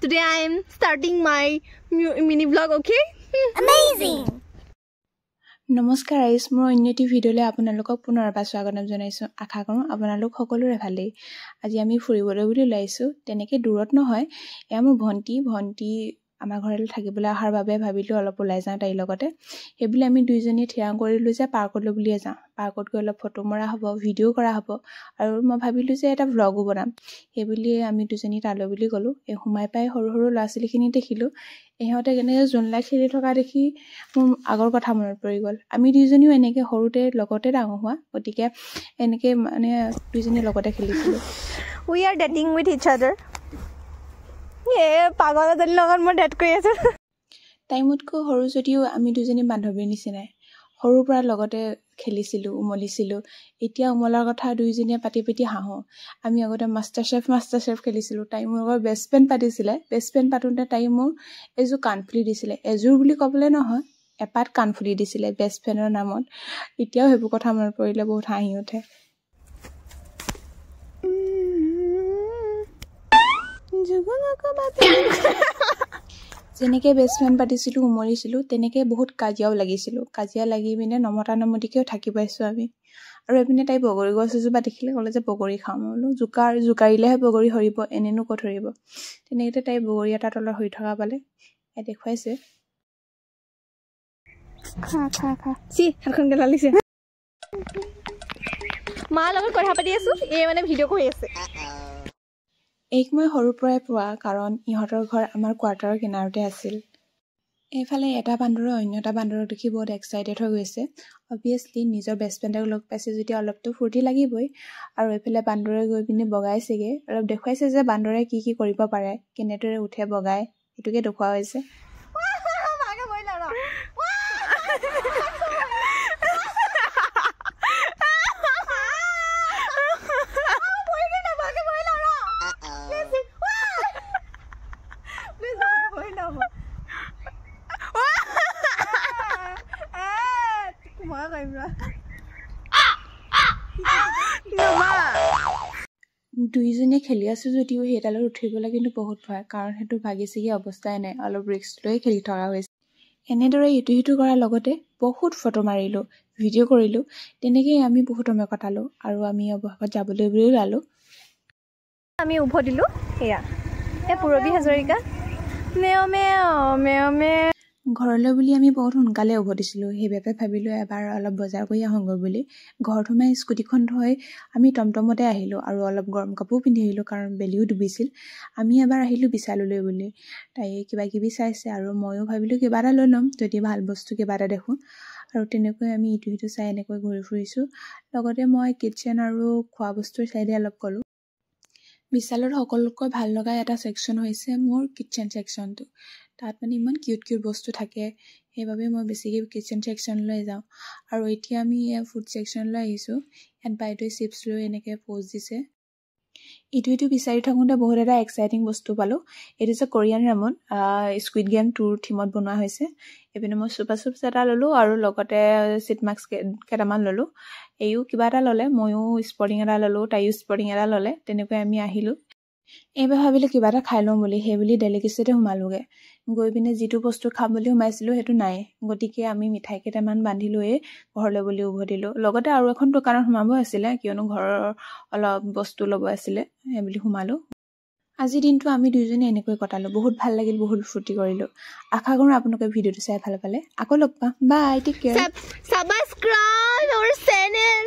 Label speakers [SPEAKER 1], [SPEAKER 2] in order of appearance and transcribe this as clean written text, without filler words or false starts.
[SPEAKER 1] Today I am starting my mini vlog, okay?
[SPEAKER 2] Amazing!
[SPEAKER 3] নমস্কাৰ আইস মোৰ অন্যটি ভিডিঅ'লৈ আপোনালোকক পুনৰবাৰ স্বাগতম জনাইছো আশা কৰোঁ আপোনালোক সকলোৰে ভালেই আজি আমি ফুৰিবলৈ বুলি ওলাইছো তেনেকৈ দূৰত নহয় এয়া মোৰ ভণ্টি আমাৰ ঘৰলৈ থাকিবলৈ অহাৰ বাবে ভাবিলো অলপ ওলাই যাওঁ তাইৰ লগতে সেইবুলি আমি দুইজনী থিৰাং কৰিলো যে পাৰ্কলৈ বুলিয়ে যাওঁ পাৰ্কত গৈ অলপ ফটো মৰা হ'ব ভিডিঅ' কৰা হ'ব আৰু মই ভাবিলো যে এটা ভ্লগো বনাম সেইবুলি আমি দুজনী তালৈ বুলি গ'লো এই সোমাই পাই সৰু ল'ৰা ছোৱালীখিনি দেখিলো ইহঁতে কেনেকৈ জোনলা খেলি থকা দেখি মোৰ আগৰ কথা মনত পৰি গ'ল আমি দুইজনীও এনেকৈ সৰুতে লগতে ডাঙৰ হোৱা গতিকে এনেকৈ মানে দুইজনী লগতে খেলিছিলোঁ
[SPEAKER 1] We are dating with each other. পাগল এজনীৰ লগত মই ডেট কৰি আছো
[SPEAKER 3] তাই মোতকৈ সৰু যদিও আমি দুজনী বান্ধৱীৰ নিচিনাই সৰুৰ পৰা লগতে খেলিছিলোঁ উমলিছিলোঁ এতিয়া উমলাৰ কথা দুইজনীয়ে পাতি হাঁহো আমি আগতে মাষ্টাৰ চেফ খেলিছিলোঁ তাই মোৰ লগত বেষ্ট ফ্ৰেণ্ড পাতিছিলে বেষ্ট ফ্ৰেণ্ড পাতোঁতে তাই মোৰ এযোৰ কাণফুলি দিছিলে এযোৰ বুলি ক'বলৈ নহয় এপাত কাণফুলি দিছিলে বেষ্ট ফ্ৰেণ্ডৰ নামত এতিয়াও সেইবোৰ কথা মনত পৰিলে বহুত হাঁহি উঠে যেনেকৈ বেষ্ট ফ্ৰেণ্ড পাতিছিলোঁ উমলিছিলোঁ তেনেকৈ বহুত কাজিয়াও লাগিছিলোঁ কাজিয়া লাগি পিনে নমতা নমতিকৈও থাকি পাইছোঁ আমি আৰু এইপিনে তাই বগৰী গছ এজোপা দেখিলে ক'লে যে বগৰী খাওঁ মই বোলো জোকাৰিলেহে বগৰী সৰিব এনেনো ক'ত সৰিব তেনেকৈ তাই বগৰী এটা তলত সৰি থকা পালে ইয়াত দেখুৱাইছে
[SPEAKER 1] খা চি হাতখন গেলালিছে মাৰ লগত কথা পাতি আছো এই মানে ভিডিঅ' কৰি আছে
[SPEAKER 3] এইক মই সৰুৰ পৰাই পোৱা কাৰণ ইহঁতৰ ঘৰ আমাৰ কোৱাৰ্টাৰৰ কিনাৰতে আছিল এইফালে এটা বান্দৰে অন্য এটা বান্দৰক দেখি বহুত এক্সাইটেড হৈ গৈছে অবভিয়াছলি নিজৰ বেষ্ট ফ্ৰেণ্ডক লগ পাইছে যেতিয়া অলপতো ফূৰ্তি লাগিবই আৰু এইফালে বান্দৰে গৈ পিনে বগাইছেগৈ অলপ দেখুৱাইছে যে বান্দৰে কি কৰিব পাৰে কেনেদৰে উঠে বগাই এইটোকে দেখুওৱা হৈছে দুইজনীয়ে খেলি আছো যদিও সেইডালত উঠিবলৈ কিন্তু বহুত ভয় কাৰণ সেইটো ভাগি ছিগি অৱস্থাই নাই অলপ ৰিস্ক লৈ খেলি থকা হৈছে এনেদৰে ইটো সিটো কৰাৰ লগতে বহুত ফটো মাৰিলোঁ ভিডিঅ' কৰিলোঁ তেনেকেই আমি বহুত সময় কটালোঁ আৰু আমি অৱশেষত যাবলৈ বুলি ওলালোঁ
[SPEAKER 1] আমি উভতিলোঁ এয়া এই পূৰবী হাজৰিকা মেও
[SPEAKER 3] ঘৰলৈ বুলি আমি বহুত সোনকালে উভতিছিলোঁ সেইবাবে ভাবিলোঁ এবাৰ অলপ বজাৰ কৰি আহোঁগৈ বুলি ঘৰত সোমাই স্কুটিখন থৈ আমি টমটমতে আহিলোঁ আৰু অলপ গৰম কাপোৰ পিন্ধি আহিলোঁ কাৰণ বেলিও ডুবিছিল আমি এবাৰ আহিলোঁ বিশাললৈ বুলি তাই কিবা কিবি চাইছে আৰু ময়ো ভাবিলোঁ কিবা এটা লৈ ল'ম যদি ভাল বস্তু কিবা এটা দেখোঁ আৰু তেনেকৈ আমি ইটো সিটো চাই এনেকৈ ঘূৰি ফুৰিছোঁ লগতে মই কিটচেন আৰু খোৱা বস্তুৰ চাইডে অলপ গ'লোঁ বিশালৰ সকলোতকৈ ভাল লগা এটা ছেকশ্যন হৈছে মোৰ কিটচেন ছেকশ্যনটো তাত মানে ইমান কিউট বস্তু থাকে সেইবাবে মই বেছিকৈ কিটচেন ছেকশ্যনলৈ যাওঁ আৰু এতিয়া আমি ফুড ছেকশ্যনলৈ আহিছোঁ ইয়াত বাইদেৱে চিপছ লৈ এনেকৈ প'জ দিছে ইটো বিচাৰি থাকোঁতে বহুত এটা এক্সাইটিং বস্তু পালোঁ এইটো যে কোৰিয়ান ৰামন স্কুইড গেম 2ৰ থিমত বনোৱা হৈছে এইপিনে মই চুপা চুপছ এটা ল'লোঁ আৰু লগতে চিট মাস্ক কেইটামান ল'লোঁ এইও কিবা এটা ল'লে ময়ো স্পৰ্টিং এটা ল'লোঁ তাইও স্পৰ্টিং এটা ল'লে তেনেকৈ আমি আহিলোঁ এইবাৰ ভাবিলোঁ কিবা এটা খাই লওঁ বুলি সেইবুলি ডেলিকেচিতে সোমালোঁগৈ গৈ পিনে যিটো বস্তু খাম বুলি সোমাইছিলোঁ সেইটো নাই গতিকে আমি মিঠাই কেইটামান বান্ধি লৈয়ে ঘৰলৈ বুলি উভতিলোঁ লগতে আৰু এখন দোকানত সোমাব আছিলে কিয়নো ঘৰৰ অলপ বস্তু ল'ব আছিলে সেইবুলি সোমালোঁ আজিৰ দিনটো আমি দুইজনে এনেকৈ কটালোঁ বহুত ভাল লাগিল বহুত ফূৰ্তি কৰিলোঁ আশা কৰোঁ আপোনালোকে ভিডিঅ'টো চাই ভাল পালে আকৌ লগ পাম bye take care
[SPEAKER 1] subscribe our channel